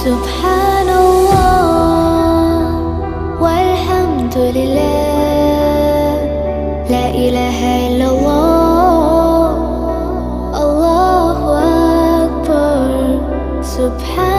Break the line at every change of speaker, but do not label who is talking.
سبحان الله والحمد لله، لا إله إلا الله، الله أكبر. سبحان